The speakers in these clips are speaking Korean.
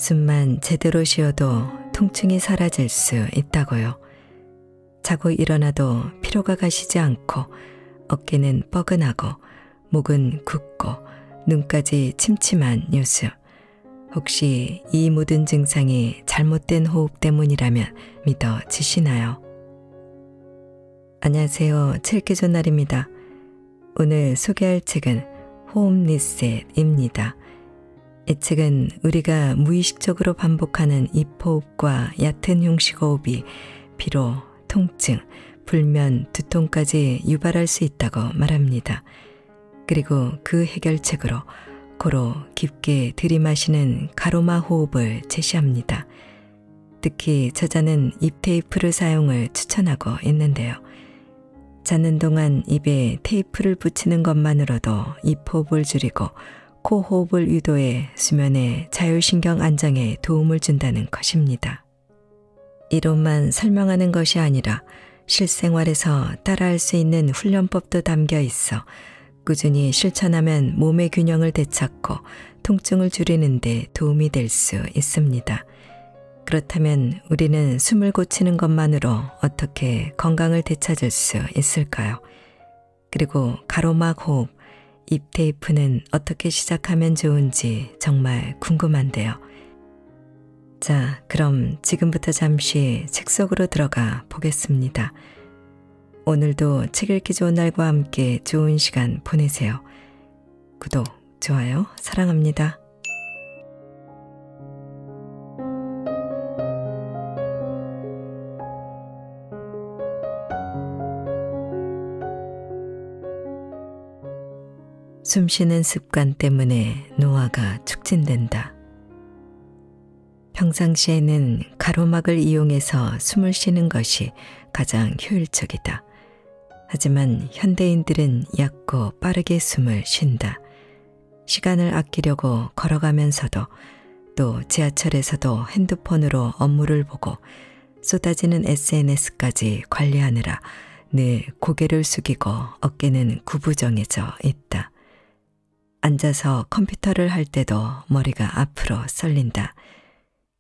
숨만 제대로 쉬어도 통증이 사라질 수 있다고요. 자고 일어나도 피로가 가시지 않고 어깨는 뻐근하고 목은 굳고 눈까지 침침한 요수. 혹시 이 모든 증상이 잘못된 호흡 때문이라면 믿어지시나요? 안녕하세요. 칠기조날입니다. 오늘 소개할 책은 호흡 리셋입니다. 이 책은 우리가 무의식적으로 반복하는 입호흡과 얕은 흉식호흡이 피로, 통증, 불면, 두통까지 유발할 수 있다고 말합니다. 그리고 그 해결책으로 코로 깊게 들이마시는 가로마 호흡을 제시합니다. 특히 저자는 입 테이프를 사용을 추천하고 있는데요. 자는 동안 입에 테이프를 붙이는 것만으로도 입 호흡을 줄이고 코 호흡을 유도해 수면의 자율신경 안정에 도움을 준다는 것입니다. 이론만 설명하는 것이 아니라 실생활에서 따라할 수 있는 훈련법도 담겨 있어 꾸준히 실천하면 몸의 균형을 되찾고 통증을 줄이는 데 도움이 될 수 있습니다. 그렇다면 우리는 숨을 고치는 것만으로 어떻게 건강을 되찾을 수 있을까요? 그리고 가로막 호흡, 입 테이프는 어떻게 시작하면 좋은지 정말 궁금한데요. 자, 그럼 지금부터 잠시 책 속으로 들어가 보겠습니다. 오늘도 책 읽기 좋은 날과 함께 좋은 시간 보내세요. 구독, 좋아요, 사랑합니다. 숨쉬는 습관 때문에 노화가 촉진된다. 평상시에는 가로막을 이용해서 숨을 쉬는 것이 가장 효율적이다. 하지만 현대인들은 얕고 빠르게 숨을 쉰다. 시간을 아끼려고 걸어가면서도 또 지하철에서도 핸드폰으로 업무를 보고 쏟아지는 SNS까지 관리하느라 늘 고개를 숙이고 어깨는 구부정해져 있다. 앉아서 컴퓨터를 할 때도 머리가 앞으로 쏠린다.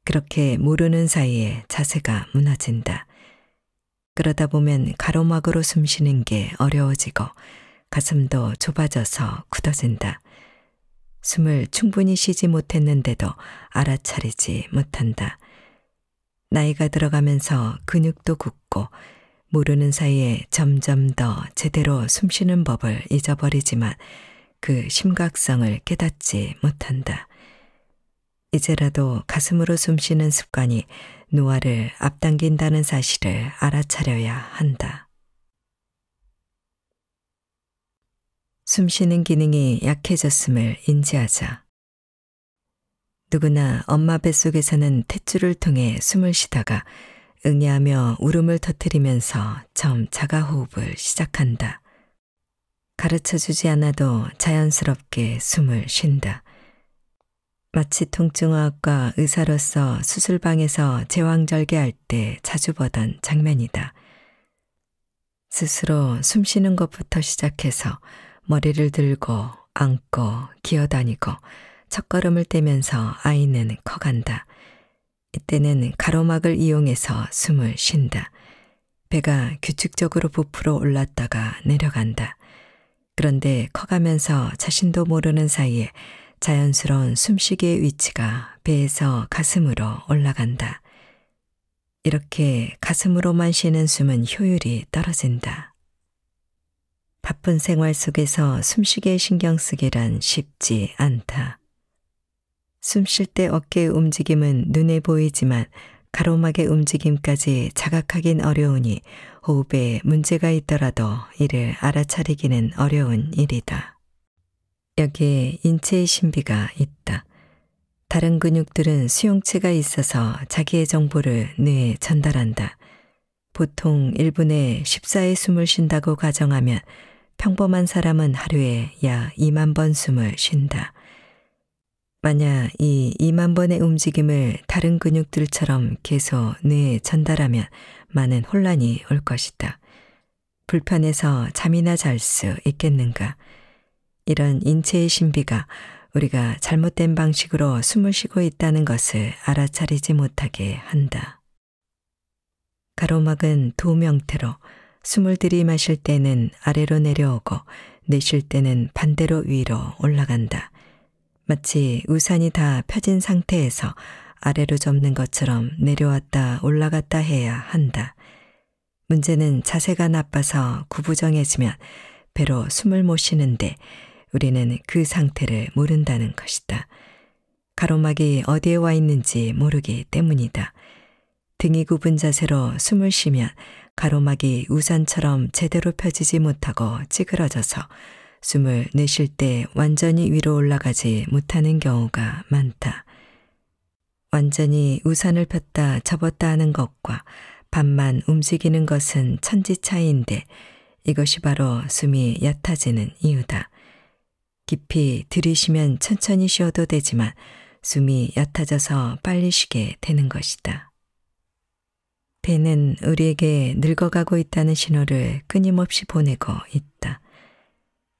그렇게 모르는 사이에 자세가 무너진다. 그러다 보면 가로막으로 숨쉬는 게 어려워지고 가슴도 좁아져서 굳어진다. 숨을 충분히 쉬지 못했는데도 알아차리지 못한다. 나이가 들어가면서 근육도 굳고 모르는 사이에 점점 더 제대로 숨쉬는 법을 잊어버리지만 그 심각성을 깨닫지 못한다. 이제라도 가슴으로 숨쉬는 습관이 노화를 앞당긴다는 사실을 알아차려야 한다. 숨쉬는 기능이 약해졌음을 인지하자. 누구나 엄마 뱃속에서는 탯줄을 통해 숨을 쉬다가 응애하며 울음을 터뜨리면서 처음 자가호흡을 시작한다. 가르쳐주지 않아도 자연스럽게 숨을 쉰다. 마취 통증의학과 의사로서 수술방에서 제왕절개할 때 자주 보던 장면이다. 스스로 숨쉬는 것부터 시작해서 머리를 들고 앉고 기어다니고 첫걸음을 떼면서 아이는 커간다. 이때는 가로막을 이용해서 숨을 쉰다. 배가 규칙적으로 부풀어 올랐다가 내려간다. 그런데 커가면서 자신도 모르는 사이에 자연스러운 숨쉬기의 위치가 배에서 가슴으로 올라간다. 이렇게 가슴으로만 쉬는 숨은 효율이 떨어진다. 바쁜 생활 속에서 숨쉬기에 신경 쓰기란 쉽지 않다. 숨 쉴 때 어깨의 움직임은 눈에 보이지만 가로막의 움직임까지 자각하긴 어려우니 호흡에 문제가 있더라도 이를 알아차리기는 어려운 일이다. 여기에 인체의 신비가 있다. 다른 근육들은 수용체가 있어서 자기의 정보를 뇌에 전달한다. 보통 1분에 14의 숨을 쉰다고 가정하면 평범한 사람은 하루에 약 2만 번 숨을 쉰다. 만약 이 2만 번의 움직임을 다른 근육들처럼 계속 뇌에 전달하면 많은 혼란이 올 것이다. 불편해서 잠이나 잘 수 있겠는가? 이런 인체의 신비가 우리가 잘못된 방식으로 숨을 쉬고 있다는 것을 알아차리지 못하게 한다. 가로막은 두 명태로 숨을 들이마실 때는 아래로 내려오고 내쉴 때는 반대로 위로 올라간다. 마치 우산이 다 펴진 상태에서 아래로 접는 것처럼 내려왔다 올라갔다 해야 한다. 문제는 자세가 나빠서 구부정해지면 배로 숨을 못 쉬는데 우리는 그 상태를 모른다는 것이다. 가로막이 어디에 와 있는지 모르기 때문이다. 등이 굽은 자세로 숨을 쉬면 가로막이 우산처럼 제대로 펴지지 못하고 찌그러져서 숨을 내쉴 때 완전히 위로 올라가지 못하는 경우가 많다. 완전히 우산을 폈다 접었다 하는 것과 반만 움직이는 것은 천지 차이인데 이것이 바로 숨이 얕아지는 이유다. 깊이 들이쉬면 천천히 쉬어도 되지만 숨이 얕아져서 빨리 쉬게 되는 것이다. 배는 우리에게 늙어가고 있다는 신호를 끊임없이 보내고 있다.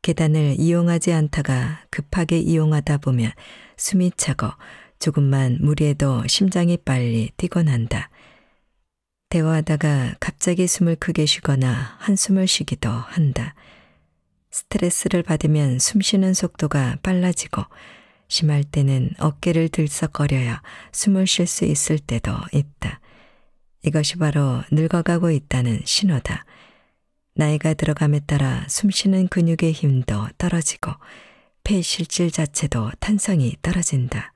계단을 이용하지 않다가 급하게 이용하다 보면 숨이 차고 조금만 무리해도 심장이 빨리 뛰곤 한다. 대화하다가 갑자기 숨을 크게 쉬거나 한숨을 쉬기도 한다. 스트레스를 받으면 숨 쉬는 속도가 빨라지고 심할 때는 어깨를 들썩거려야 숨을 쉴 수 있을 때도 있다. 이것이 바로 늙어가고 있다는 신호다. 나이가 들어감에 따라 숨쉬는 근육의 힘도 떨어지고 폐 실질 자체도 탄성이 떨어진다.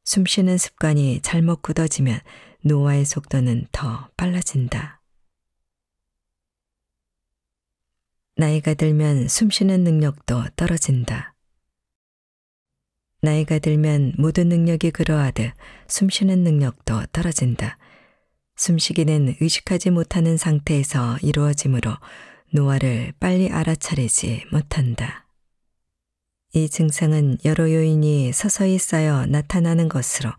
숨쉬는 습관이 잘못 굳어지면 노화의 속도는 더 빨라진다. 나이가 들면 숨쉬는 능력도 떨어진다. 나이가 들면 모든 능력이 그러하듯 숨쉬는 능력도 떨어진다. 숨쉬기는 의식하지 못하는 상태에서 이루어지므로 노화를 빨리 알아차리지 못한다. 이 증상은 여러 요인이 서서히 쌓여 나타나는 것으로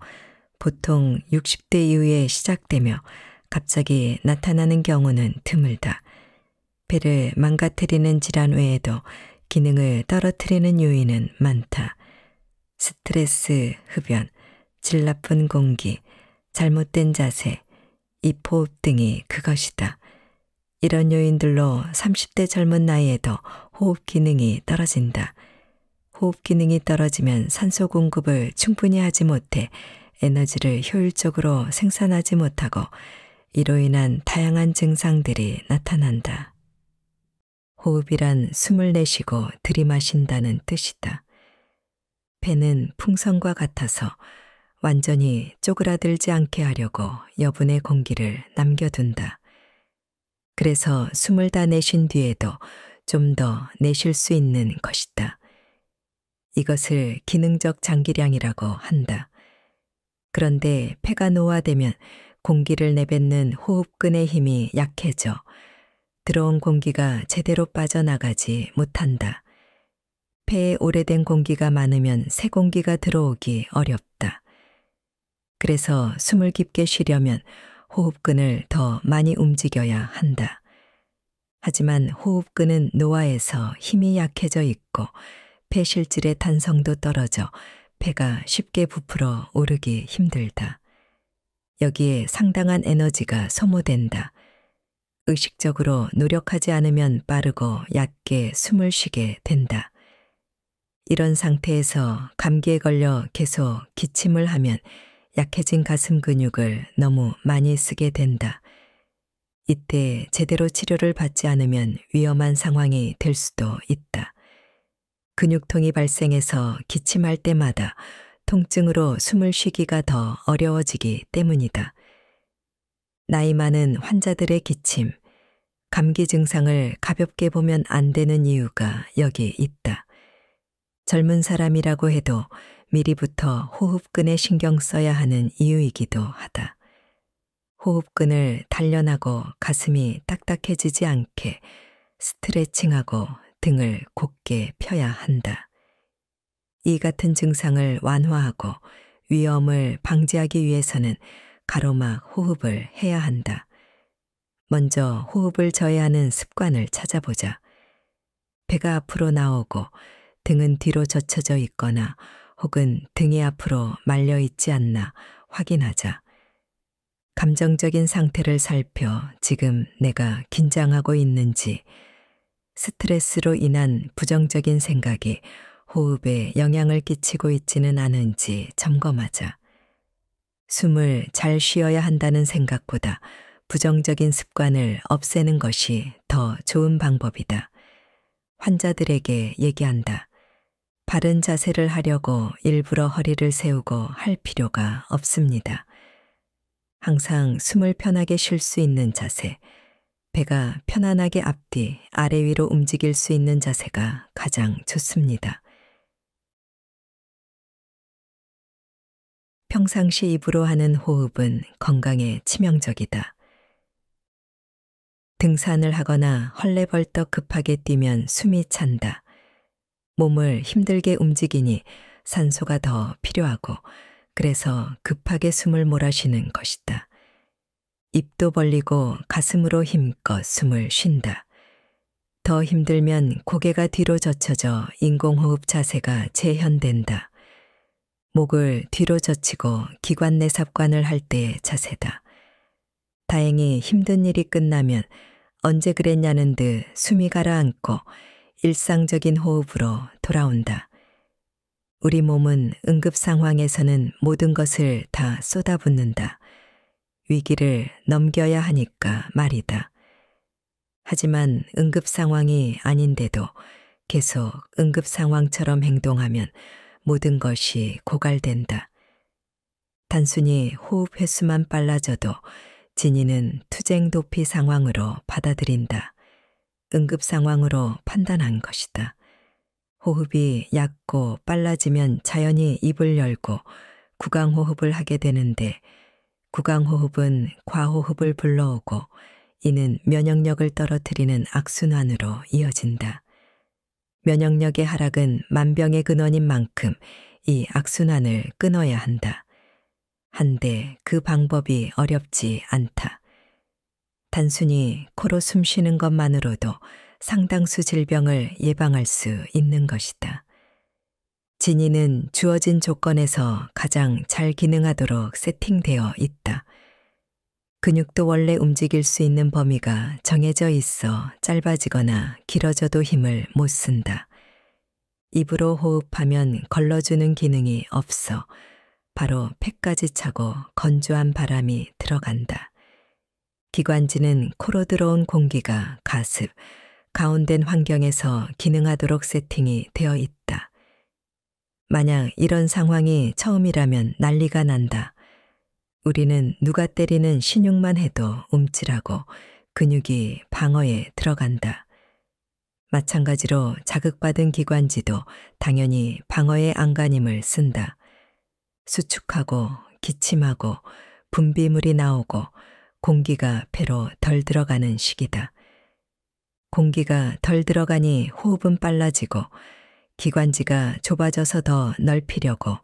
보통 60대 이후에 시작되며 갑자기 나타나는 경우는 드물다. 배를 망가뜨리는 질환 외에도 기능을 떨어뜨리는 요인은 많다. 스트레스, 흡연, 질 나쁜 공기, 잘못된 자세, 입호흡 등이 그것이다. 이런 요인들로 30대 젊은 나이에도 호흡 기능이 떨어진다. 호흡 기능이 떨어지면 산소 공급을 충분히 하지 못해 에너지를 효율적으로 생산하지 못하고 이로 인한 다양한 증상들이 나타난다. 호흡이란 숨을 내쉬고 들이마신다는 뜻이다. 배는 풍선과 같아서 완전히 쪼그라들지 않게 하려고 여분의 공기를 남겨둔다. 그래서 숨을 다 내쉰 뒤에도 좀 더 내쉴 수 있는 것이다. 이것을 기능적 장기량이라고 한다. 그런데 폐가 노화되면 공기를 내뱉는 호흡근의 힘이 약해져 들어온 공기가 제대로 빠져나가지 못한다. 폐에 오래된 공기가 많으면 새 공기가 들어오기 어렵다. 그래서 숨을 깊게 쉬려면 호흡근을 더 많이 움직여야 한다. 하지만 호흡근은 노화에서 힘이 약해져 있고 폐 실질의 탄성도 떨어져 폐가 쉽게 부풀어 오르기 힘들다. 여기에 상당한 에너지가 소모된다. 의식적으로 노력하지 않으면 빠르고 얕게 숨을 쉬게 된다. 이런 상태에서 감기에 걸려 계속 기침을 하면 약해진 가슴 근육을 너무 많이 쓰게 된다. 이때 제대로 치료를 받지 않으면 위험한 상황이 될 수도 있다. 근육통이 발생해서 기침할 때마다 통증으로 숨을 쉬기가 더 어려워지기 때문이다. 나이 많은 환자들의 기침, 감기 증상을 가볍게 보면 안 되는 이유가 여기 있다. 젊은 사람이라고 해도 미리부터 호흡근에 신경 써야 하는 이유이기도 하다. 호흡근을 단련하고 가슴이 딱딱해지지 않게 스트레칭하고 등을 곧게 펴야 한다. 이 같은 증상을 완화하고 위험을 방지하기 위해서는 가로막 호흡을 해야 한다. 먼저 호흡을 저해하는 습관을 찾아보자. 배가 앞으로 나오고 등은 뒤로 젖혀져 있거나 혹은 등이 앞으로 말려 있지 않나 확인하자. 감정적인 상태를 살펴 지금 내가 긴장하고 있는지, 스트레스로 인한 부정적인 생각이 호흡에 영향을 끼치고 있지는 않은지 점검하자. 숨을 잘 쉬어야 한다는 생각보다 부정적인 습관을 없애는 것이 더 좋은 방법이다. 환자들에게 얘기한다. 바른 자세를 하려고 일부러 허리를 세우고 할 필요가 없습니다. 항상 숨을 편하게 쉴 수 있는 자세, 배가 편안하게 앞뒤, 아래 위로 움직일 수 있는 자세가 가장 좋습니다. 평상시 입으로 하는 호흡은 건강에 치명적이다. 등산을 하거나 헐레벌떡 급하게 뛰면 숨이 찬다. 몸을 힘들게 움직이니 산소가 더 필요하고, 그래서 급하게 숨을 몰아쉬는 것이다. 입도 벌리고 가슴으로 힘껏 숨을 쉰다. 더 힘들면 고개가 뒤로 젖혀져 인공호흡 자세가 재현된다. 목을 뒤로 젖히고 기관 내삽관을 할 때의 자세다. 다행히 힘든 일이 끝나면 언제 그랬냐는 듯 숨이 가라앉고 일상적인 호흡으로 돌아온다. 우리 몸은 응급 상황에서는 모든 것을 다 쏟아붓는다. 위기를 넘겨야 하니까 말이다. 하지만 응급 상황이 아닌데도 계속 응급 상황처럼 행동하면 모든 것이 고갈된다. 단순히 호흡 횟수만 빨라져도 진이는 투쟁 도피 상황으로 받아들인다. 응급 상황으로 판단한 것이다. 호흡이 얕고 빨라지면 자연히 입을 열고 구강호흡을 하게 되는데, 구강호흡은 과호흡을 불러오고 이는 면역력을 떨어뜨리는 악순환으로 이어진다. 면역력의 하락은 만병의 근원인 만큼 이 악순환을 끊어야 한다. 한데 그 방법이 어렵지 않다. 단순히 코로 숨 쉬는 것만으로도 상당수 질병을 예방할 수 있는 것이다. 진이는 주어진 조건에서 가장 잘 기능하도록 세팅되어 있다. 근육도 원래 움직일 수 있는 범위가 정해져 있어 짧아지거나 길어져도 힘을 못 쓴다. 입으로 호흡하면 걸러주는 기능이 없어 바로 폐까지 차고 건조한 바람이 들어간다. 기관지는 코로 들어온 공기가 가습, 가온된 환경에서 기능하도록 세팅이 되어 있다. 만약 이런 상황이 처음이라면 난리가 난다. 우리는 누가 때리는 신용만 해도 움찔하고 근육이 방어에 들어간다. 마찬가지로 자극받은 기관지도 당연히 방어의 안간힘을 쓴다. 수축하고 기침하고 분비물이 나오고 공기가 폐로 덜 들어가는 시기다. 공기가 덜 들어가니 호흡은 빨라지고 기관지가 좁아져서 더 넓히려고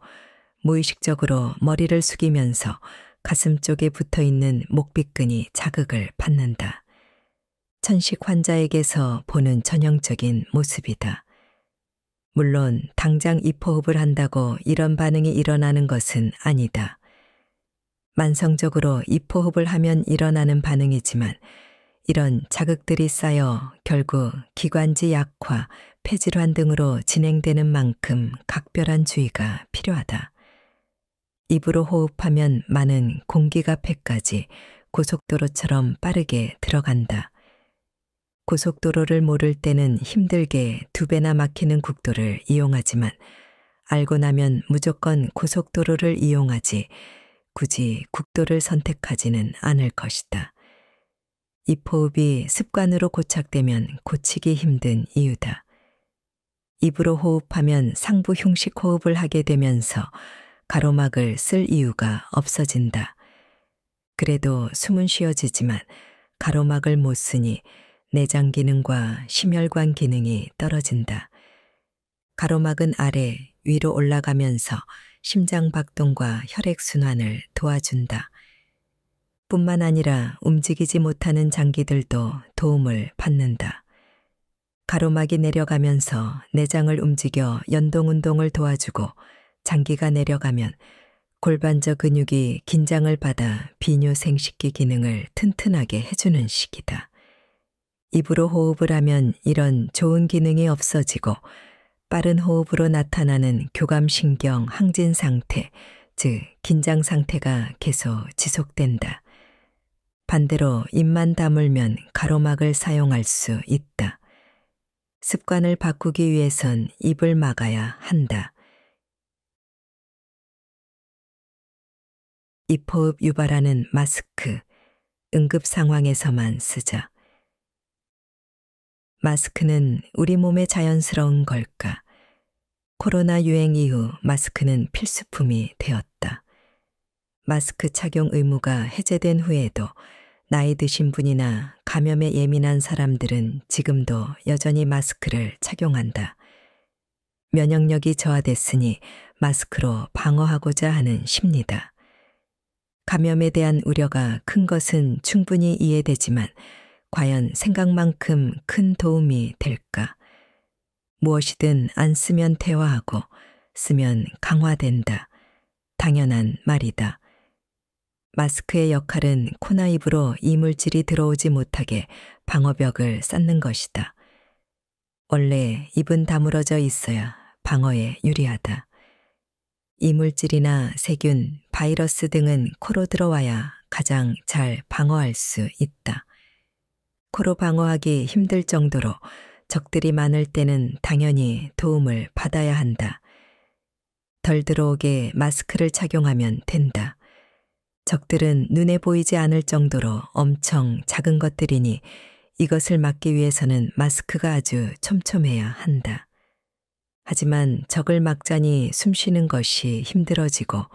무의식적으로 머리를 숙이면서 가슴 쪽에 붙어있는 목비근이 자극을 받는다. 천식 환자에게서 보는 전형적인 모습이다. 물론 당장 입호흡을 한다고 이런 반응이 일어나는 것은 아니다. 만성적으로 입호흡을 하면 일어나는 반응이지만 이런 자극들이 쌓여 결국 기관지 약화, 폐질환 등으로 진행되는 만큼 각별한 주의가 필요하다. 입으로 호흡하면 많은 공기가 폐까지 고속도로처럼 빠르게 들어간다. 고속도로를 모를 때는 힘들게 2배나 막히는 국도를 이용하지만 알고 나면 무조건 고속도로를 이용하지 굳이 국도를 선택하지는 않을 것이다. 입호흡이 습관으로 고착되면 고치기 힘든 이유다. 입으로 호흡하면 상부 흉식 호흡을 하게 되면서 가로막을 쓸 이유가 없어진다. 그래도 숨은 쉬어지지만 가로막을 못 쓰니 내장 기능과 심혈관 기능이 떨어진다. 가로막은 아래 위로 올라가면서 심장 박동과 혈액순환을 도와준다. 뿐만 아니라 움직이지 못하는 장기들도 도움을 받는다. 가로막이 내려가면서 내장을 움직여 연동운동을 도와주고 장기가 내려가면 골반저 근육이 긴장을 받아 비뇨 생식기 기능을 튼튼하게 해주는 시기다. 입으로 호흡을 하면 이런 좋은 기능이 없어지고 빠른 호흡으로 나타나는 교감신경 항진 상태, 즉 긴장 상태가 계속 지속된다. 반대로 입만 다물면 가로막을 사용할 수 있다. 습관을 바꾸기 위해선 입을 막아야 한다. 입호흡 유발하는 마스크, 응급 상황에서만 쓰자. 마스크는 우리 몸에 자연스러운 걸까? 코로나 유행 이후 마스크는 필수품이 되었다. 마스크 착용 의무가 해제된 후에도 나이 드신 분이나 감염에 예민한 사람들은 지금도 여전히 마스크를 착용한다. 면역력이 저하됐으니 마스크로 방어하고자 하는 심리다. 감염에 대한 우려가 큰 것은 충분히 이해되지만 과연 생각만큼 큰 도움이 될까? 무엇이든 안 쓰면 퇴화하고 쓰면 강화된다. 당연한 말이다. 마스크의 역할은 코나 입으로 이물질이 들어오지 못하게 방어벽을 쌓는 것이다. 원래 입은 다물어져 있어야 방어에 유리하다. 이물질이나 세균, 바이러스 등은 코로 들어와야 가장 잘 방어할 수 있다. 코로 방어하기 힘들 정도로 적들이 많을 때는 당연히 도움을 받아야 한다. 덜 들어오게 마스크를 착용하면 된다. 적들은 눈에 보이지 않을 정도로 엄청 작은 것들이니 이것을 막기 위해서는 마스크가 아주 촘촘해야 한다. 하지만 적을 막자니 숨 쉬는 것이 힘들어지고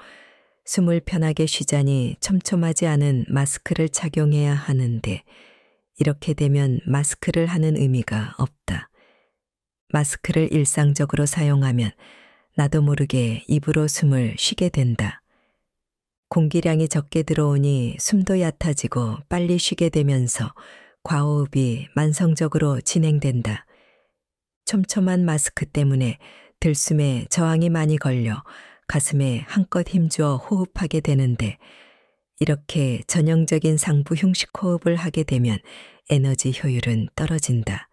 숨을 편하게 쉬자니 촘촘하지 않은 마스크를 착용해야 하는데 이렇게 되면 마스크를 하는 의미가 없다. 마스크를 일상적으로 사용하면 나도 모르게 입으로 숨을 쉬게 된다. 공기량이 적게 들어오니 숨도 얕아지고 빨리 쉬게 되면서 과호흡이 만성적으로 진행된다. 촘촘한 마스크 때문에 들숨에 저항이 많이 걸려 가슴에 한껏 힘주어 호흡하게 되는데 이렇게 전형적인 상부 흉식 호흡을 하게 되면 에너지 효율은 떨어진다.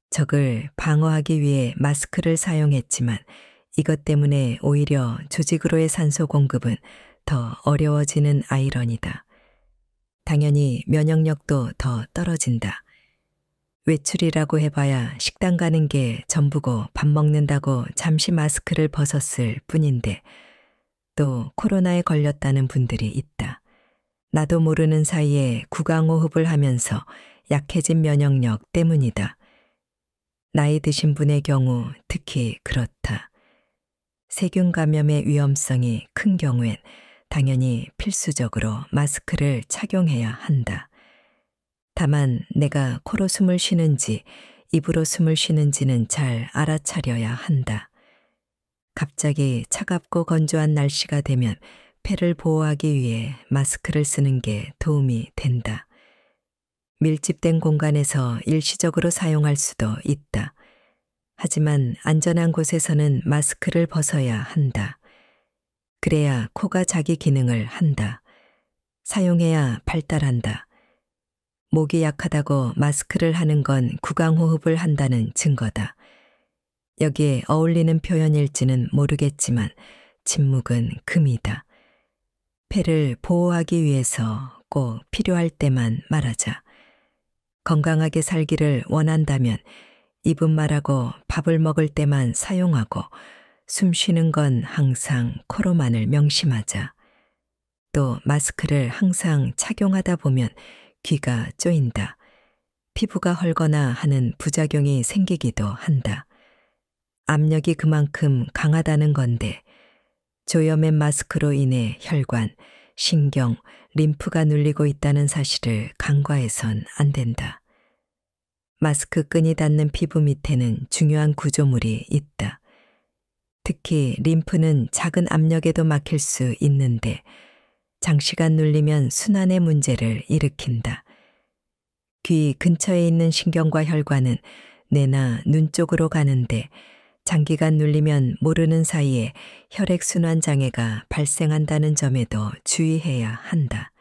적을 방어하기 위해 마스크를 사용했지만 이것 때문에 오히려 조직으로의 산소 공급은 더 어려워지는 아이러니다. 당연히 면역력도 더 떨어진다. 외출이라고 해봐야 식당 가는 게 전부고 밥 먹는다고 잠시 마스크를 벗었을 뿐인데 또 코로나에 걸렸다는 분들이 있다. 나도 모르는 사이에 구강호흡을 하면서 약해진 면역력 때문이다. 나이 드신 분의 경우 특히 그렇다. 세균 감염의 위험성이 큰 경우엔 당연히 필수적으로 마스크를 착용해야 한다. 다만 내가 코로 숨을 쉬는지 입으로 숨을 쉬는지는 잘 알아차려야 한다. 갑자기 차갑고 건조한 날씨가 되면 폐를 보호하기 위해 마스크를 쓰는 게 도움이 된다. 밀집된 공간에서 일시적으로 사용할 수도 있다. 하지만 안전한 곳에서는 마스크를 벗어야 한다. 그래야 코가 자기 기능을 한다. 사용해야 발달한다. 목이 약하다고 마스크를 하는 건 구강호흡을 한다는 증거다. 여기에 어울리는 표현일지는 모르겠지만 침묵은 금이다. 폐를 보호하기 위해서 꼭 필요할 때만 말하자. 건강하게 살기를 원한다면 입은 말하고 밥을 먹을 때만 사용하고 숨 쉬는 건 항상 코로만을 명심하자. 또 마스크를 항상 착용하다 보면 귀가 쪼인다. 피부가 헐거나 하는 부작용이 생기기도 한다. 압력이 그만큼 강하다는 건데 조여맨 마스크로 인해 혈관, 신경, 림프가 눌리고 있다는 사실을 간과해선 안 된다. 마스크 끈이 닿는 피부 밑에는 중요한 구조물이 있다. 특히 림프는 작은 압력에도 막힐 수 있는데 장시간 눌리면 순환의 문제를 일으킨다. 귀 근처에 있는 신경과 혈관은 뇌나 눈 쪽으로 가는데 장기간 눌리면 모르는 사이에 혈액순환 장애가 발생한다는 점에도 주의해야 한다.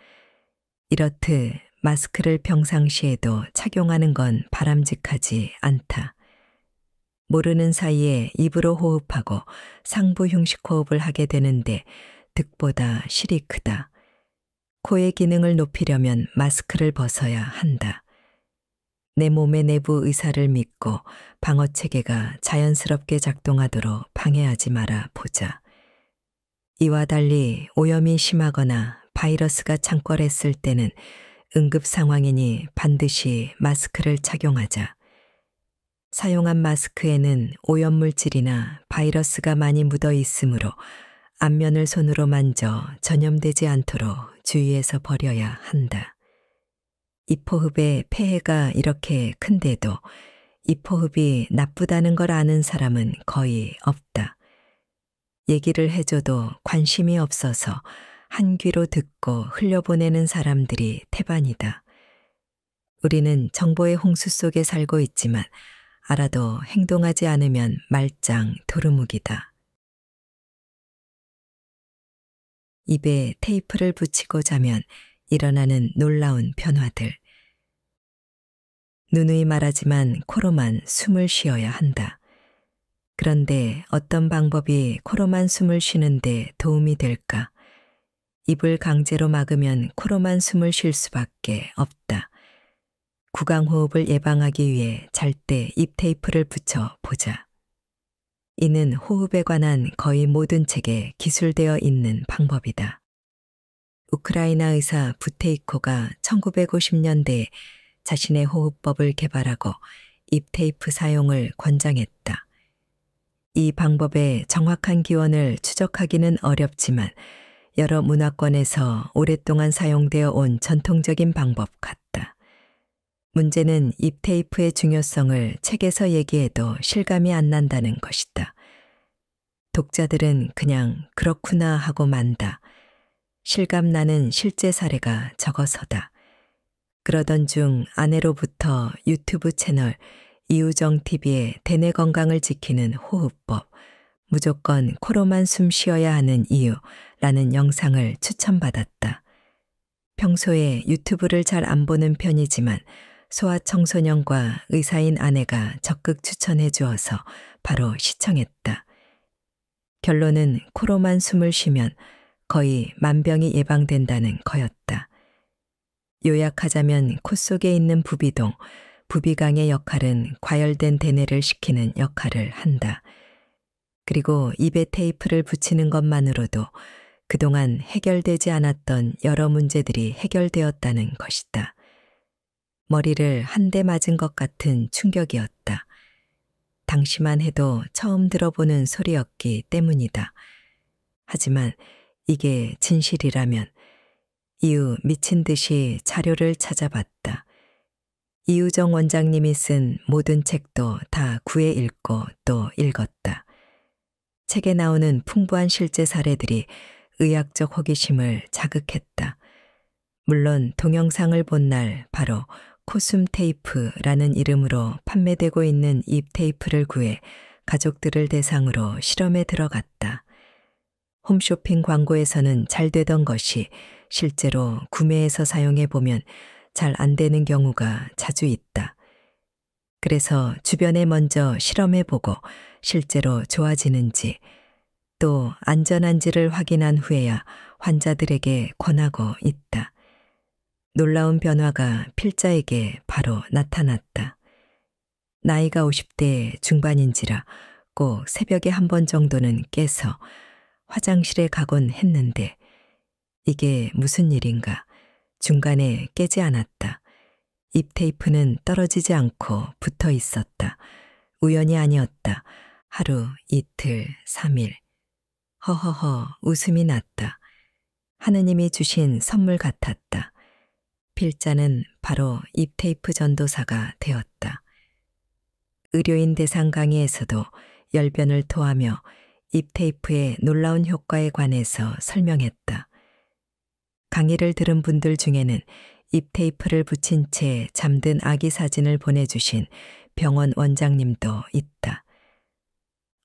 이렇듯 마스크를 평상시에도 착용하는 건 바람직하지 않다. 모르는 사이에 입으로 호흡하고 상부 흉식 호흡을 하게 되는데 득보다 실이 크다. 코의 기능을 높이려면 마스크를 벗어야 한다. 내 몸의 내부 의사를 믿고 방어 체계가 자연스럽게 작동하도록 방해하지 마라 보자. 이와 달리 오염이 심하거나 바이러스가 창궐했을 때는 응급 상황이니 반드시 마스크를 착용하자. 사용한 마스크에는 오염물질이나 바이러스가 많이 묻어 있으므로 앞면을 손으로 만져 전염되지 않도록 주의해서 버려야 한다. 입호흡의 폐해가 이렇게 큰데도 입호흡이 나쁘다는 걸 아는 사람은 거의 없다. 얘기를 해줘도 관심이 없어서 한 귀로 듣고 흘려보내는 사람들이 태반이다. 우리는 정보의 홍수 속에 살고 있지만 알아도 행동하지 않으면 말짱 도루묵이다. 입에 테이프를 붙이고 자면 일어나는 놀라운 변화들. 누누이 말하지만 코로만 숨을 쉬어야 한다. 그런데 어떤 방법이 코로만 숨을 쉬는데 도움이 될까? 입을 강제로 막으면 코로만 숨을 쉴 수밖에 없다. 구강호흡을 예방하기 위해 잘 때 입 테이프를 붙여 보자. 이는 호흡에 관한 거의 모든 책에 기술되어 있는 방법이다. 우크라이나 의사 부테이코가 1950년대에 자신의 호흡법을 개발하고 입 테이프 사용을 권장했다. 이 방법의 정확한 기원을 추적하기는 어렵지만 여러 문화권에서 오랫동안 사용되어 온 전통적인 방법 같다. 문제는 입 테이프의 중요성을 책에서 얘기해도 실감이 안 난다는 것이다. 독자들은 그냥 그렇구나 하고 만다. 실감나는 실제 사례가 적어서다. 그러던 중 아내로부터 유튜브 채널 이우정TV의 대뇌 건강을 지키는 호흡법, 무조건 코로만 숨 쉬어야 하는 이유라는 영상을 추천받았다. 평소에 유튜브를 잘 안 보는 편이지만 소아청소년과 의사인 아내가 적극 추천해 주어서 바로 시청했다. 결론은 코로만 숨을 쉬면 거의 만병이 예방된다는 거였다. 요약하자면 코 속에 있는 부비동, 부비강의 역할은 과열된 대뇌를 식히는 역할을 한다. 그리고 입에 테이프를 붙이는 것만으로도 그동안 해결되지 않았던 여러 문제들이 해결되었다는 것이다. 머리를 한 대 맞은 것 같은 충격이었다. 당시만 해도 처음 들어보는 소리였기 때문이다. 하지만 이게 진실이라면 이후 미친 듯이 자료를 찾아봤다. 이우정 원장님이 쓴 모든 책도 다 구해 읽고 또 읽었다. 책에 나오는 풍부한 실제 사례들이 의학적 호기심을 자극했다. 물론 동영상을 본 날 바로 코숨 테이프라는 이름으로 판매되고 있는 입 테이프를 구해 가족들을 대상으로 실험에 들어갔다. 홈쇼핑 광고에서는 잘 되던 것이 실제로 구매해서 사용해보면 잘 안 되는 경우가 자주 있다. 그래서 주변에 먼저 실험해보고 실제로 좋아지는지 또 안전한지를 확인한 후에야 환자들에게 권하고 있다. 놀라운 변화가 필자에게 바로 나타났다. 나이가 50대 중반인지라 꼭 새벽에 한 번 정도는 깨서 화장실에 가곤 했는데 이게 무슨 일인가 중간에 깨지 않았다. 입 테이프는 떨어지지 않고 붙어 있었다. 우연이 아니었다. 하루, 이틀, 3일. 허허허 웃음이 났다. 하느님이 주신 선물 같았다. 필자는 바로 입 테이프 전도사가 되었다. 의료인 대상 강의에서도 열변을 토하며 입 테이프의 놀라운 효과에 관해서 설명했다. 강의를 들은 분들 중에는 입 테이프를 붙인 채 잠든 아기 사진을 보내주신 병원 원장님도 있다.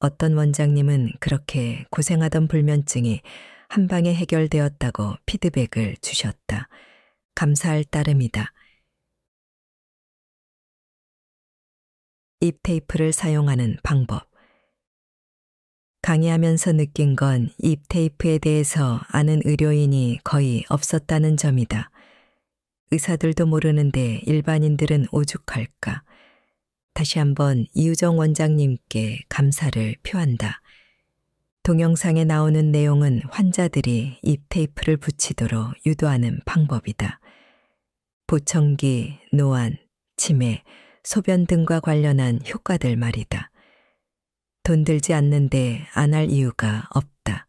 어떤 원장님은 그렇게 고생하던 불면증이 한 방에 해결되었다고 피드백을 주셨다. 감사할 따름이다. 입 테이프를 사용하는 방법. 강의하면서 느낀 건 입 테이프에 대해서 아는 의료인이 거의 없었다는 점이다. 의사들도 모르는데 일반인들은 오죽할까. 다시 한번 이유정 원장님께 감사를 표한다. 동영상에 나오는 내용은 환자들이 입 테이프를 붙이도록 유도하는 방법이다. 보청기, 노안, 치매, 소변 등과 관련한 효과들 말이다. 돈 들지 않는데 안 할 이유가 없다.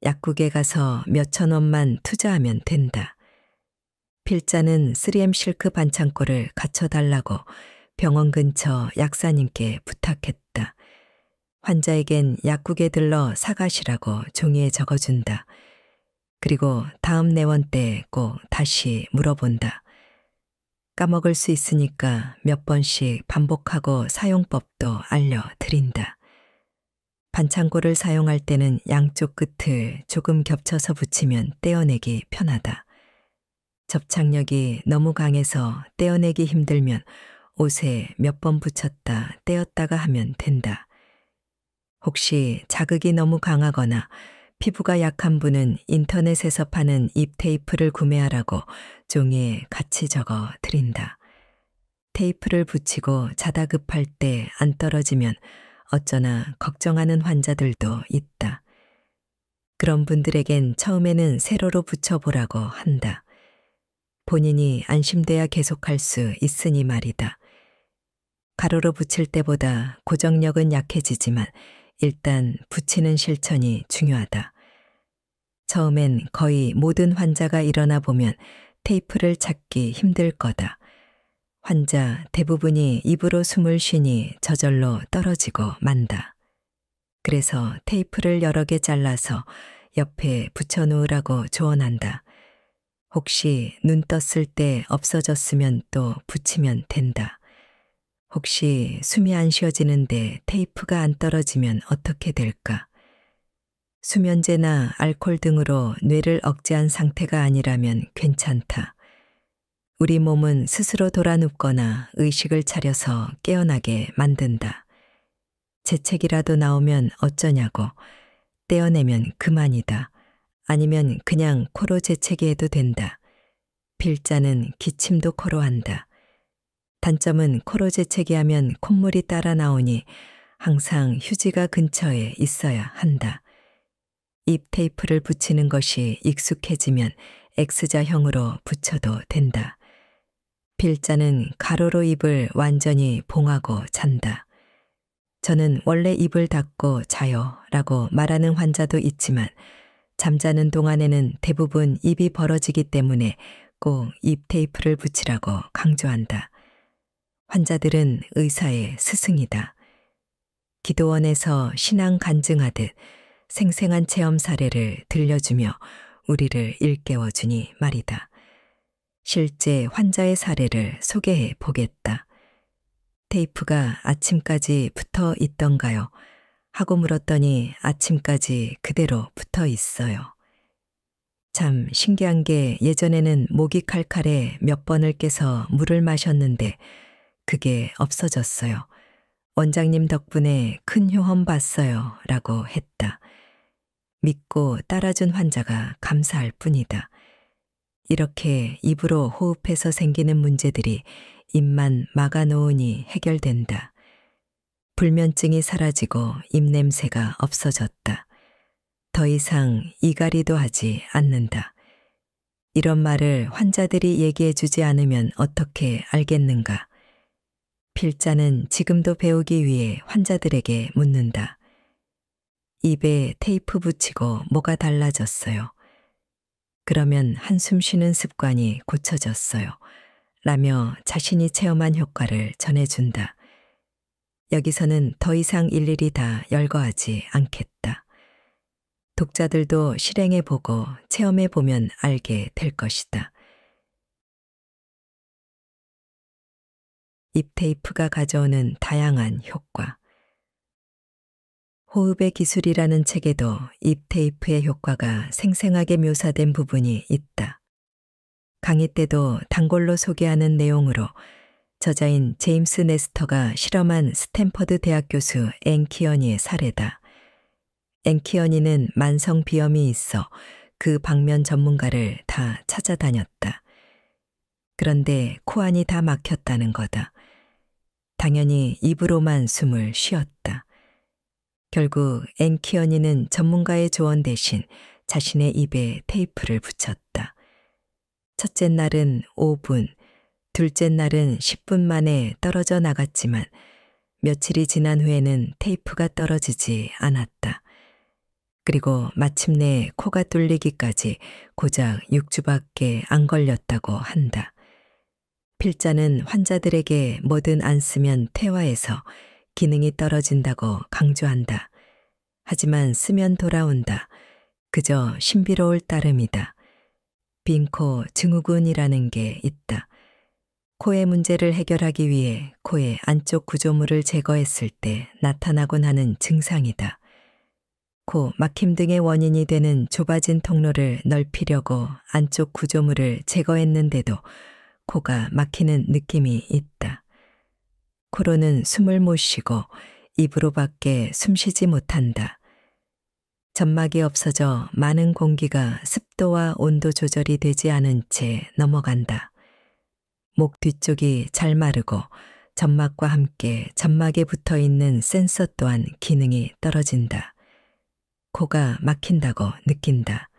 약국에 가서 몇천 원만 투자하면 된다. 필자는 3M 실크 반창고를 갖춰달라고 병원 근처 약사님께 부탁했다. 환자에겐 약국에 들러 사가시라고 종이에 적어준다. 그리고 다음 내원 때 꼭 다시 물어본다. 까먹을 수 있으니까 몇 번씩 반복하고 사용법도 알려드린다. 반창고를 사용할 때는 양쪽 끝을 조금 겹쳐서 붙이면 떼어내기 편하다. 접착력이 너무 강해서 떼어내기 힘들면 옷에 몇 번 붙였다 떼었다가 하면 된다. 혹시 자극이 너무 강하거나 피부가 약한 분은 인터넷에서 파는 입 테이프를 구매하라고 종이에 같이 적어 드린다. 테이프를 붙이고 자다 급할 때 안 떨어지면 어쩌나 걱정하는 환자들도 있다. 그런 분들에겐 처음에는 세로로 붙여보라고 한다. 본인이 안심돼야 계속할 수 있으니 말이다. 가로로 붙일 때보다 고정력은 약해지지만 일단 붙이는 실천이 중요하다. 처음엔 거의 모든 환자가 일어나 보면 테이프를 찾기 힘들 거다. 환자 대부분이 입으로 숨을 쉬니 저절로 떨어지고 만다. 그래서 테이프를 여러 개 잘라서 옆에 붙여놓으라고 조언한다. 혹시 눈 떴을 때 없어졌으면 또 붙이면 된다. 혹시 숨이 안 쉬어지는데 테이프가 안 떨어지면 어떻게 될까? 수면제나 알코올 등으로 뇌를 억제한 상태가 아니라면 괜찮다. 우리 몸은 스스로 돌아눕거나 의식을 차려서 깨어나게 만든다. 재채기라도 나오면 어쩌냐고. 떼어내면 그만이다. 아니면 그냥 코로 재채기해도 된다. 필자는 기침도 코로 한다. 단점은 코로 재채기하면 콧물이 따라 나오니 항상 휴지가 근처에 있어야 한다. 입 테이프를 붙이는 것이 익숙해지면 X자형으로 붙여도 된다. 필자는 가로로 입을 완전히 봉하고 잔다. 저는 원래 입을 닫고 자요 라고 말하는 환자도 있지만 잠자는 동안에는 대부분 입이 벌어지기 때문에 꼭 입 테이프를 붙이라고 강조한다. 환자들은 의사의 스승이다. 기도원에서 신앙 간증하듯 생생한 체험 사례를 들려주며 우리를 일깨워주니 말이다. 실제 환자의 사례를 소개해 보겠다. 테이프가 아침까지 붙어 있던가요? 하고 물었더니 아침까지 그대로 붙어 있어요. 참 신기한 게 예전에는 목이 칼칼해 몇 번을 깨서 물을 마셨는데 그게 없어졌어요. 원장님 덕분에 큰 효험 봤어요. 라고 했다. 믿고 따라준 환자가 감사할 뿐이다. 이렇게 입으로 호흡해서 생기는 문제들이 입만 막아놓으니 해결된다. 불면증이 사라지고 입냄새가 없어졌다. 더 이상 이갈이도 하지 않는다. 이런 말을 환자들이 얘기해 주지 않으면 어떻게 알겠는가? 필자는 지금도 배우기 위해 환자들에게 묻는다. 입에 테이프 붙이고 뭐가 달라졌어요? 그러면 한숨 쉬는 습관이 고쳐졌어요. 라며 자신이 체험한 효과를 전해준다. 여기서는 더 이상 일일이 다 열거하지 않겠다. 독자들도 실행해보고 체험해보면 알게 될 것이다. 입 테이프가 가져오는 다양한 효과. 호흡의 기술이라는 책에도 입 테이프의 효과가 생생하게 묘사된 부분이 있다. 강의 때도 단골로 소개하는 내용으로 저자인 제임스 네스터가 실험한 스탠퍼드 대학 교수 앵키언니의 사례다. 앵키언니는 만성 비염이 있어 그 방면 전문가를 다 찾아다녔다. 그런데 코안이 다 막혔다는 거다. 당연히 입으로만 숨을 쉬었다. 결국 앵키언니는 전문가의 조언 대신 자신의 입에 테이프를 붙였다. 첫째 날은 5분, 둘째 날은 10분 만에 떨어져 나갔지만 며칠이 지난 후에는 테이프가 떨어지지 않았다. 그리고 마침내 코가 뚫리기까지 고작 6주밖에 안 걸렸다고 한다. 필자는 환자들에게 뭐든 안 쓰면 퇴화해서 기능이 떨어진다고 강조한다. 하지만 쓰면 돌아온다. 그저 신비로울 따름이다. 빈코 증후군이라는 게 있다. 코의 문제를 해결하기 위해 코의 안쪽 구조물을 제거했을 때 나타나곤 하는 증상이다. 코 막힘 등의 원인이 되는 좁아진 통로를 넓히려고 안쪽 구조물을 제거했는데도 코가 막히는 느낌이 있다. 코로는 숨을 못 쉬고 입으로밖에 숨쉬지 못한다. 점막이 없어져 많은 공기가 습도와 온도 조절이 되지 않은 채 넘어간다. 목 뒤쪽이 잘 마르고 점막과 함께 점막에 붙어 있는 센서 또한 기능이 떨어진다. 코가 막힌다고 느낀다.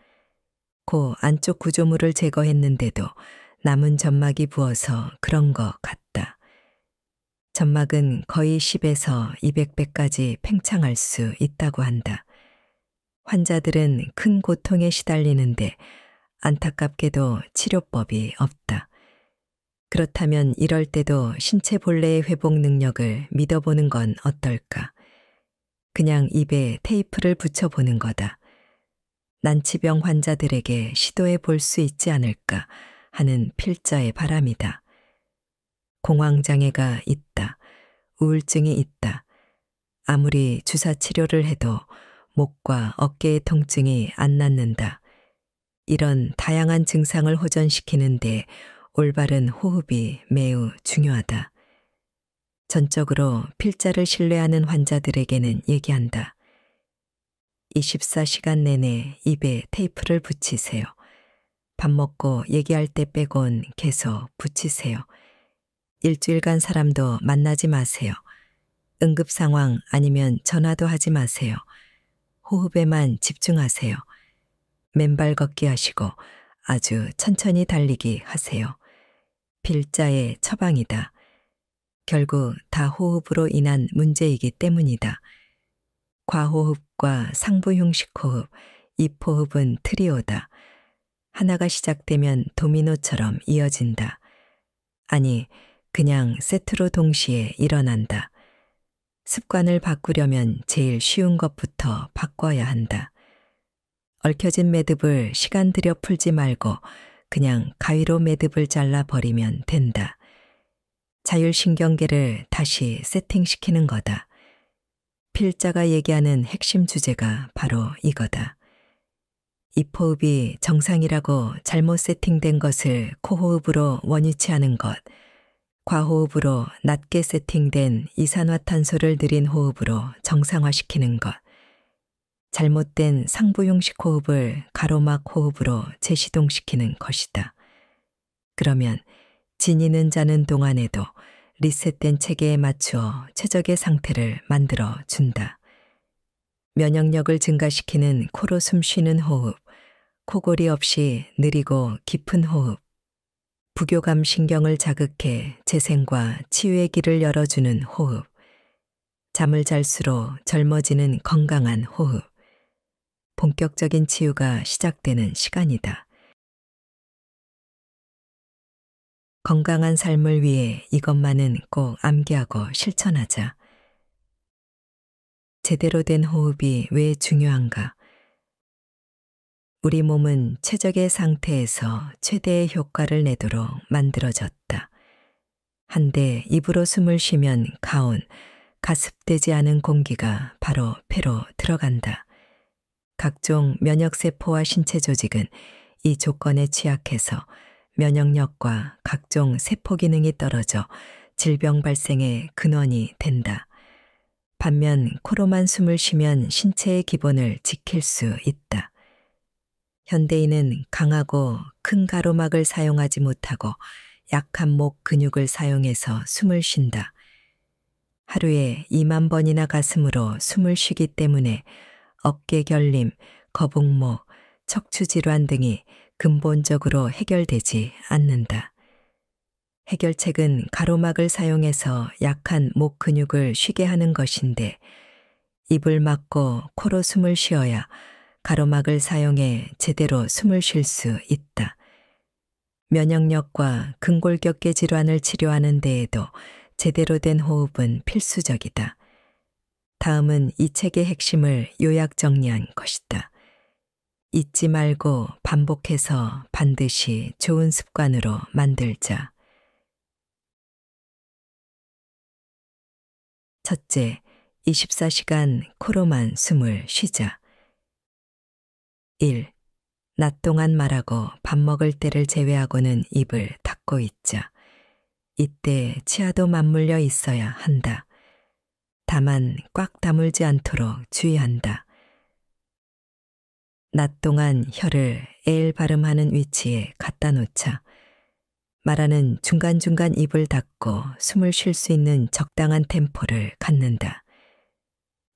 코 안쪽 구조물을 제거했는데도 남은 점막이 부어서 그런 것 같다. 점막은 거의 10에서 200배까지 팽창할 수 있다고 한다. 환자들은 큰 고통에 시달리는데 안타깝게도 치료법이 없다. 그렇다면 이럴 때도 신체 본래의 회복 능력을 믿어보는 건 어떨까? 그냥 입에 테이프를 붙여보는 거다. 난치병 환자들에게 시도해 볼 수 있지 않을까 하는 필자의 바람이다. 공황장애가 있다. 우울증이 있다. 아무리 주사 치료를 해도 목과 어깨의 통증이 안 낫는다. 이런 다양한 증상을 호전시키는데 올바른 호흡이 매우 중요하다. 전적으로 필자를 신뢰하는 환자들에게는 얘기한다. 24시간 내내 입에 테이프를 붙이세요. 밥 먹고 얘기할 때 빼곤 계속 붙이세요. 일주일간 사람도 만나지 마세요. 응급 상황 아니면 전화도 하지 마세요. 호흡에만 집중하세요. 맨발 걷기 하시고 아주 천천히 달리기 하세요. 필자의 처방이다. 결국 다 호흡으로 인한 문제이기 때문이다. 과호흡과 상부흉식 호흡, 입호흡은 트리오다. 하나가 시작되면 도미노처럼 이어진다. 아니, 그냥 세트로 동시에 일어난다. 습관을 바꾸려면 제일 쉬운 것부터 바꿔야 한다. 얽혀진 매듭을 시간 들여 풀지 말고 그냥 가위로 매듭을 잘라 버리면 된다. 자율신경계를 다시 세팅시키는 거다. 필자가 얘기하는 핵심 주제가 바로 이거다. 입호흡이 정상이라고 잘못 세팅된 것을 코호흡으로 원위치 하는 것, 과호흡으로 낮게 세팅된 이산화탄소를 느린 호흡으로 정상화시키는 것, 잘못된 상부흉식 호흡을 가로막 호흡으로 재시동시키는 것이다. 그러면 지니는 자는 동안에도 리셋된 체계에 맞추어 최적의 상태를 만들어 준다. 면역력을 증가시키는 코로 숨쉬는 호흡, 코골이 없이 느리고 깊은 호흡, 부교감 신경을 자극해 재생과 치유의 길을 열어주는 호흡, 잠을 잘수록 젊어지는 건강한 호흡, 본격적인 치유가 시작되는 시간이다. 건강한 삶을 위해 이것만은 꼭 암기하고 실천하자. 제대로 된 호흡이 왜 중요한가? 우리 몸은 최적의 상태에서 최대의 효과를 내도록 만들어졌다. 한데 입으로 숨을 쉬면 가온, 가습되지 않은 공기가 바로 폐로 들어간다. 각종 면역세포와 신체 조직은 이 조건에 취약해서 면역력과 각종 세포 기능이 떨어져 질병 발생의 근원이 된다. 반면 코로만 숨을 쉬면 신체의 기본을 지킬 수 있다. 현대인은 강하고 큰 가로막을 사용하지 못하고 약한 목 근육을 사용해서 숨을 쉰다. 하루에 2만 번이나 가슴으로 숨을 쉬기 때문에 어깨 결림, 거북목, 척추 질환 등이 근본적으로 해결되지 않는다. 해결책은 가로막을 사용해서 약한 목 근육을 쉬게 하는 것인데 입을 막고 코로 숨을 쉬어야 가로막을 사용해 제대로 숨을 쉴 수 있다. 면역력과 근골격계 질환을 치료하는 데에도 제대로 된 호흡은 필수적이다. 다음은 이 책의 핵심을 요약 정리한 것이다. 잊지 말고 반복해서 반드시 좋은 습관으로 만들자. 첫째, 24시간 코로만 숨을 쉬자. 1. 낮 동안 말하고 밥 먹을 때를 제외하고는 입을 닫고 있자. 이때 치아도 맞물려 있어야 한다. 다만 꽉 다물지 않도록 주의한다. 낮 동안 혀를 에을 발음하는 위치에 갖다 놓자. 말하는 중간중간 입을 닫고 숨을 쉴 수 있는 적당한 템포를 갖는다.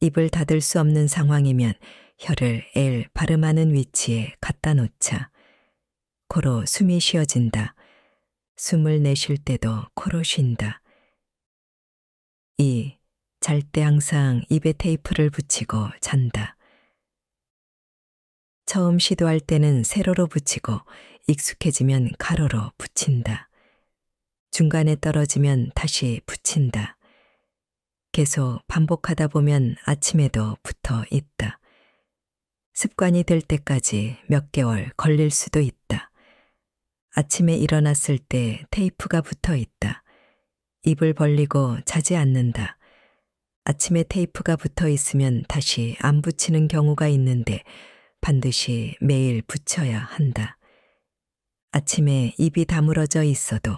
입을 닫을 수 없는 상황이면 혀를 에을 발음하는 위치에 갖다 놓자. 코로 숨이 쉬어진다. 숨을 내쉴 때도 코로 쉰다. 2. 잘 때 항상 입에 테이프를 붙이고 잔다. 처음 시도할 때는 세로로 붙이고 익숙해지면 가로로 붙인다. 중간에 떨어지면 다시 붙인다. 계속 반복하다 보면 아침에도 붙어 있다. 습관이 될 때까지 몇 개월 걸릴 수도 있다. 아침에 일어났을 때 테이프가 붙어 있다. 입을 벌리고 자지 않는다. 아침에 테이프가 붙어 있으면 다시 안 붙이는 경우가 있는데 반드시 매일 붙여야 한다. 아침에 입이 다물어져 있어도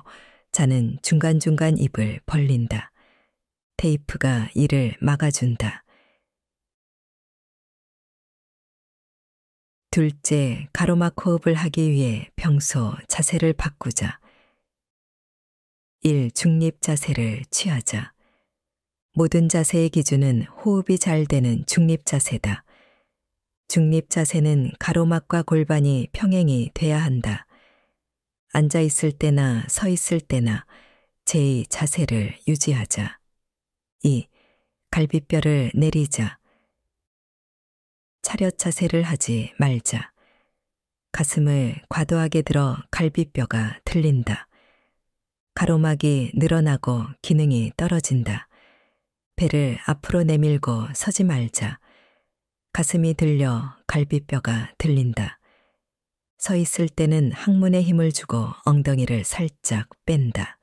자는 중간중간 입을 벌린다. 테이프가 이를 막아준다. 둘째, 가로막 호흡을 하기 위해 평소 자세를 바꾸자. 1. 중립 자세를 취하자. 모든 자세의 기준은 호흡이 잘 되는 중립 자세다. 중립 자세는 가로막과 골반이 평행이 돼야 한다. 앉아 있을 때나 서 있을 때나 제2 자세를 유지하자. 2. 갈비뼈를 내리자. 차렷 자세를 하지 말자. 가슴을 과도하게 들어 갈비뼈가 들린다. 가로막이 늘어나고 기능이 떨어진다. 배를 앞으로 내밀고 서지 말자. 가슴이 들려 갈비뼈가 들린다. 서 있을 때는 항문에 힘을 주고 엉덩이를 살짝 뺀다.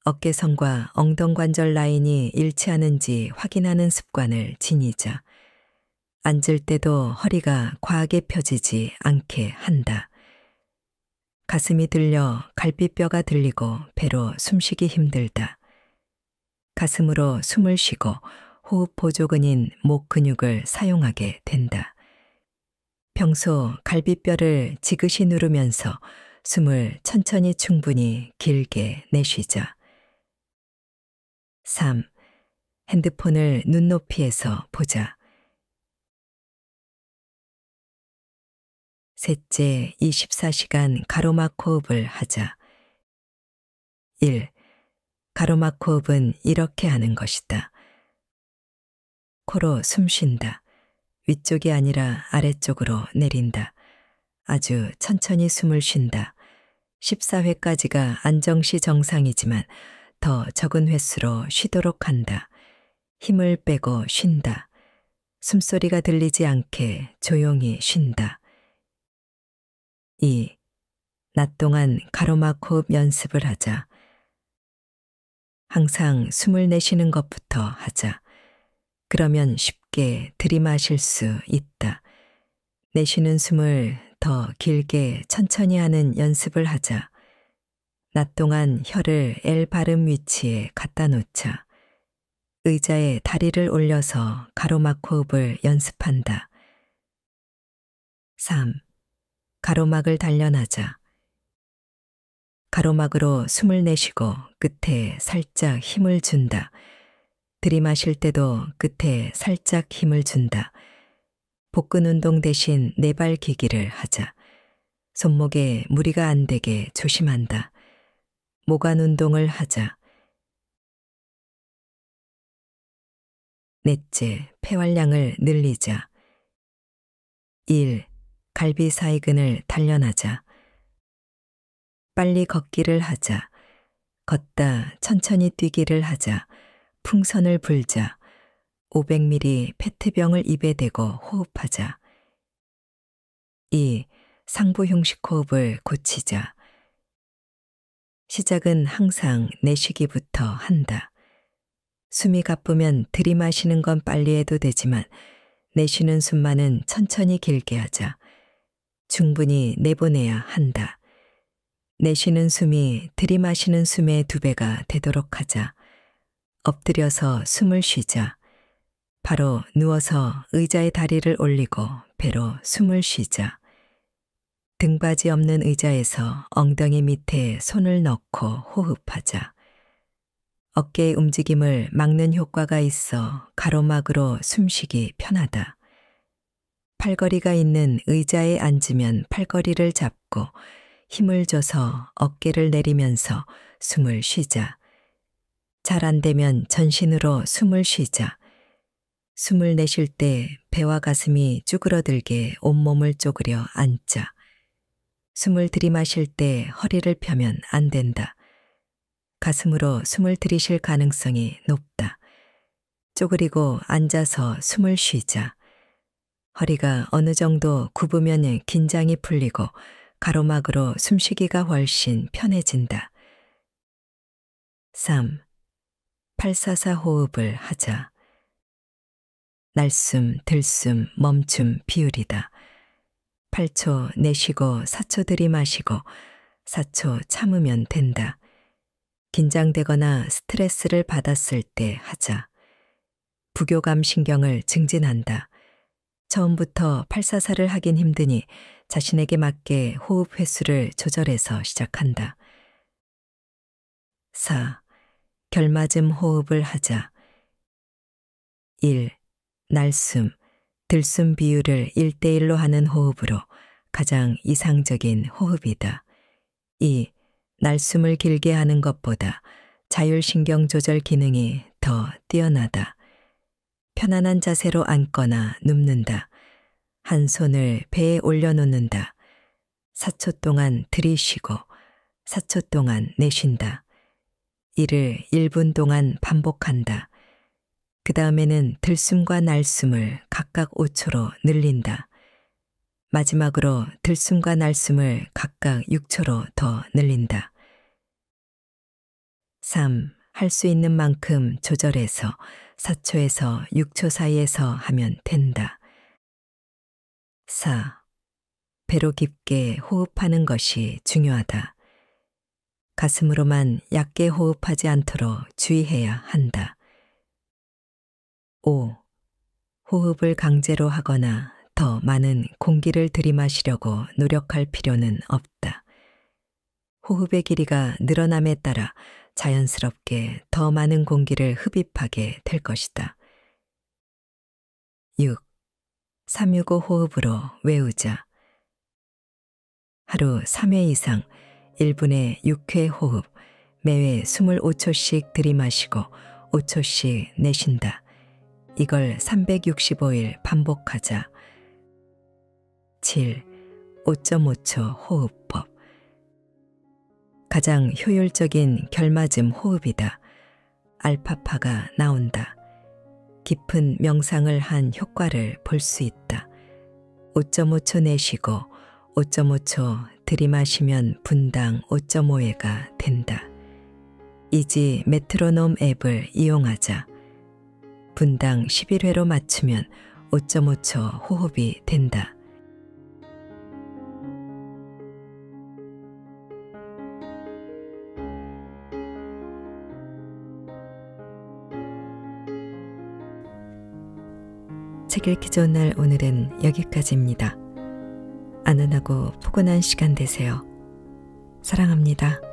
어깨선과 엉덩관절 라인이 일치하는지 확인하는 습관을 지니자. 앉을 때도 허리가 과하게 펴지지 않게 한다. 가슴이 들려 갈비뼈가 들리고 배로 숨쉬기 힘들다. 가슴으로 숨을 쉬고 호흡 보조근인 목 근육을 사용하게 된다. 평소 갈비뼈를 지그시 누르면서 숨을 천천히 충분히 길게 내쉬자. 3. 핸드폰을 눈높이에서 보자. 셋째, 24시간 가로막 호흡을 하자. 1. 가로막 호흡은 이렇게 하는 것이다. 코로 숨 쉰다. 위쪽이 아니라 아래쪽으로 내린다. 아주 천천히 숨을 쉰다. 14회까지가 안정시 정상이지만 더 적은 횟수로 쉬도록 한다. 힘을 빼고 쉰다. 숨소리가 들리지 않게 조용히 쉰다. 2. 낮 동안 가로막 호흡 연습을 하자. 항상 숨을 내쉬는 것부터 하자. 그러면 쉽게 들이마실 수 있다. 내쉬는 숨을 더 길게 천천히 하는 연습을 하자. 낮 동안 혀를 L 발음 위치에 갖다 놓자. 의자에 다리를 올려서 가로막 호흡을 연습한다. 3. 가로막을 단련하자. 가로막으로 숨을 내쉬고 끝에 살짝 힘을 준다. 들이마실 때도 끝에 살짝 힘을 준다. 복근 운동 대신 네발 기기를 하자. 손목에 무리가 안 되게 조심한다. 모관 운동을 하자. 넷째, 폐활량을 늘리자. 1. 갈비사이근을 단련하자. 빨리 걷기를 하자. 걷다 천천히 뛰기를 하자. 풍선을 불자. 500ml 페트병을 입에 대고 호흡하자. 2. 상부 흉식 호흡을 고치자. 시작은 항상 내쉬기부터 한다. 숨이 가쁘면 들이마시는 건 빨리 해도 되지만 내쉬는 숨만은 천천히 길게 하자. 충분히 내보내야 한다. 내쉬는 숨이 들이마시는 숨의 2배가 되도록 하자. 엎드려서 숨을 쉬자. 바로 누워서 의자에 다리를 올리고 배로 숨을 쉬자. 등받이 없는 의자에서 엉덩이 밑에 손을 넣고 호흡하자. 어깨의 움직임을 막는 효과가 있어 가로막으로 숨쉬기 편하다. 팔걸이가 있는 의자에 앉으면 팔걸이를 잡고 힘을 줘서 어깨를 내리면서 숨을 쉬자. 잘 안 되면 전신으로 숨을 쉬자. 숨을 내쉴 때 배와 가슴이 쭈그러들게 온몸을 쪼그려 앉자. 숨을 들이마실 때 허리를 펴면 안 된다. 가슴으로 숨을 들이쉴 가능성이 높다. 쪼그리고 앉아서 숨을 쉬자. 허리가 어느 정도 굽으면 긴장이 풀리고 가로막으로 숨쉬기가 훨씬 편해진다. 3. 844 호흡을 하자. 날숨, 들숨, 멈춤 비율이다. 8초 내쉬고 4초 들이마시고 4초 참으면 된다. 긴장되거나 스트레스를 받았을 때 하자. 부교감 신경을 증진한다. 처음부터 844를 하긴 힘드니 자신에게 맞게 호흡 횟수를 조절해서 시작한다. 4. 결맞음 호흡을 하자. 1. 날숨, 들숨 비율을 1:1로 하는 호흡으로 가장 이상적인 호흡이다. 2. 날숨을 길게 하는 것보다 자율신경 조절 기능이 더 뛰어나다. 편안한 자세로 앉거나 눕는다. 한 손을 배에 올려놓는다. 4초 동안 들이쉬고 4초 동안 내쉰다. 이를 1분 동안 반복한다. 그 다음에는 들숨과 날숨을 각각 5초로 늘린다. 마지막으로 들숨과 날숨을 각각 6초로 더 늘린다. 3. 할 수 있는 만큼 조절해서 4초에서 6초 사이에서 하면 된다. 4. 배로 깊게 호흡하는 것이 중요하다. 가슴으로만 얕게 호흡하지 않도록 주의해야 한다. 5. 호흡을 강제로 하거나 더 많은 공기를 들이마시려고 노력할 필요는 없다. 호흡의 길이가 늘어남에 따라 자연스럽게 더 많은 공기를 흡입하게 될 것이다. 6. 365 호흡으로 외우자. 하루 3회 이상 1분에 6회 호흡, 매회 25초씩 들이마시고 5초씩 내쉰다. 이걸 365일 반복하자. 7. 5.5초 호흡법. 가장 효율적인 결맞음 호흡이다. 알파파가 나온다. 깊은 명상을 한 효과를 볼 수 있다. 5.5초 내쉬고 5.5초 들이마시면 분당 5.5회가 된다. 이지 메트로놈 앱을 이용하자. 분당 11회로 맞추면 5.5초 호흡이 된다. 책 읽기 좋은 날 오늘은 여기까지입니다. 안전하고 포근한 시간 되세요. 사랑합니다.